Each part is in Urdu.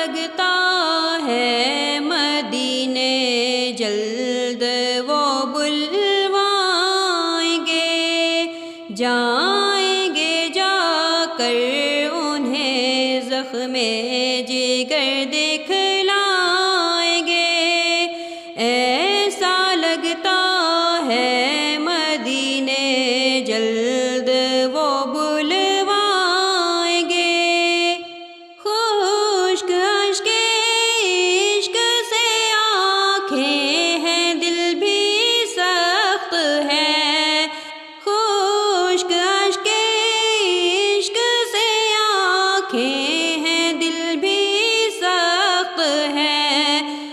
لگتا ہے مدینے جلد وہ بلوائیں گے، جائیں گے جا کر انہیں زخم جگر دکھلائیں گے۔ ایسا لگتا ہے مدینے جلد وہ بلوائیں گے۔ خشک اشک عشق سے آنکھیں ہیں، دل بھی سخت ہے۔ خشک اشک عشق سے آنکھیں ہیں، دل بھی سخت ہے۔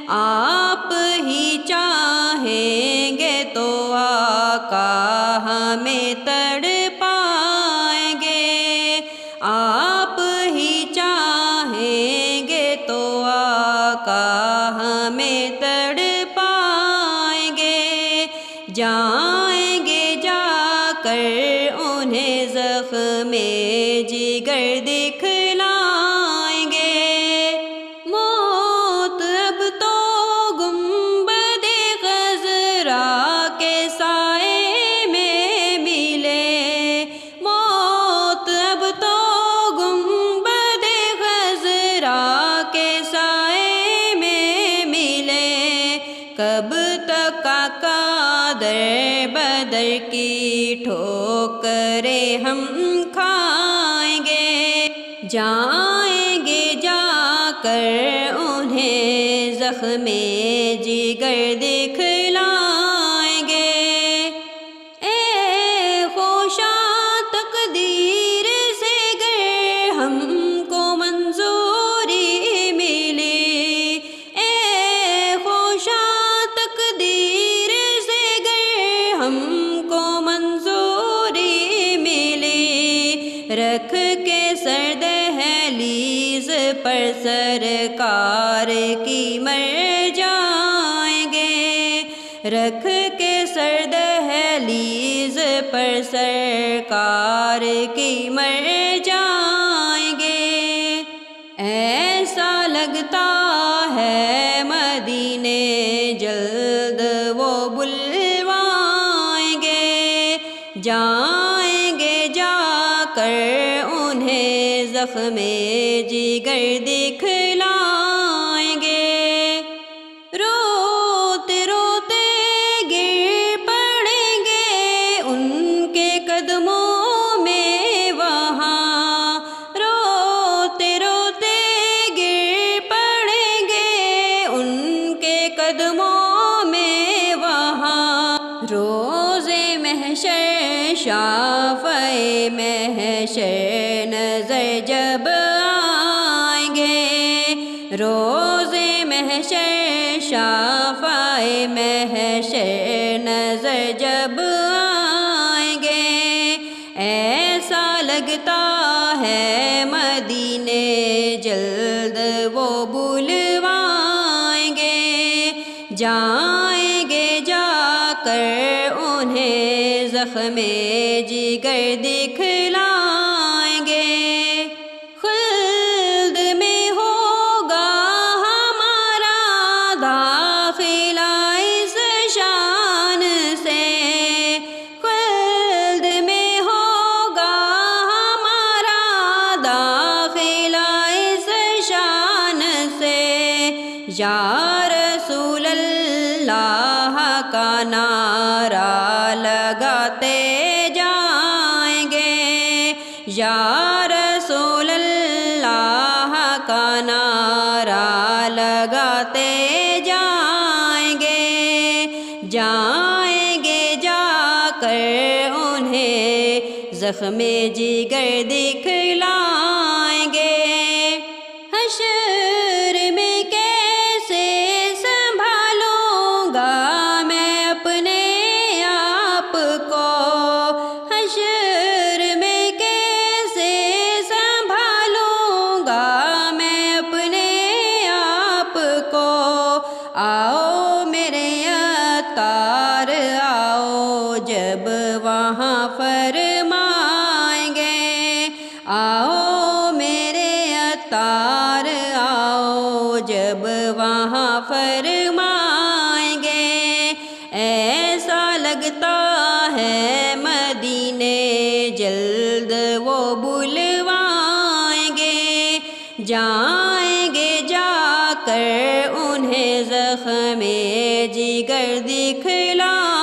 آپ ہی چاہیں گے تو آقا ہمیں تڑپائیں گے، آپ ہی چاہیں گے تو آقا ہمیں تڑپائیں گے۔ جائیں گے جا کر انہیں زخم جگر دکھلائیں گے۔ موت اب تو گنبد خضرا کے سائے میں ملے، موت اب تو گنبد خضرا کے سائے میں ملے۔ کب تک آقا در بدر کی ٹھوکریں ہم کھائیں گے، جائیں گے جا کر انہیں زخم جگر دکھلائیں گے۔ اے خوشاں تقدیر سے گر ہم کو منظوری ملی، اے خوشاں تقدیر سے گر ہم کو منظوری ملی۔ رکھ کے سر دہلیز پر سرکار کی مر جائیں گے، رکھ کے سر دہلیز پر سرکار کی مر جائیں گے۔ ایسا لگتا ہے مدینے جلد وہ بلوائیں گے، جائیں گے جا کر انہیں زخم جگر دکھلائیں گے۔ روتے روتے گر پڑیں گے ان کے قدموں میں وہاں، روتے روتے گر پڑیں گے ان کے قدموں میں وہاں۔ روز محشر شافع محشر نظر جب آئیں گے، روز محشر شافع محشر نظر جب آئیں گے۔ ایسا لگتا ہے مدینے جلد وہ بلوائیں گے، جائیں گے جا کر انہیں زخم جگر دکھلائیں گے۔ خلد میں ہوگا ہمارا داخلہ اس شان سے، خلد میں ہوگا ہمارا داخلہ اس شان سے۔ یا رسول اللہ کا نعرہ لگاتے جائیں گے، یا رسول اللہ کا نعرہ لگاتے جائیں گے، جائیں گے جا کر انہیں زخم جگر دکھلائیں گے۔ حشر میں کیسے سنبھالوں گا میں اپنے آپ کو، حشر میں کیسے سنبھالوں گا میں اپنے آپ کو۔ آؤ میرے عطار آؤ جب وہاں فرمائیں گے، آؤ عطار آؤ جب وہاں فرمائیں گے، ایسا لگتا ہے مدینے جلد وہ بلوائیں گے، جائیں گے جا کر انہیں زخم جگر دکھلائیں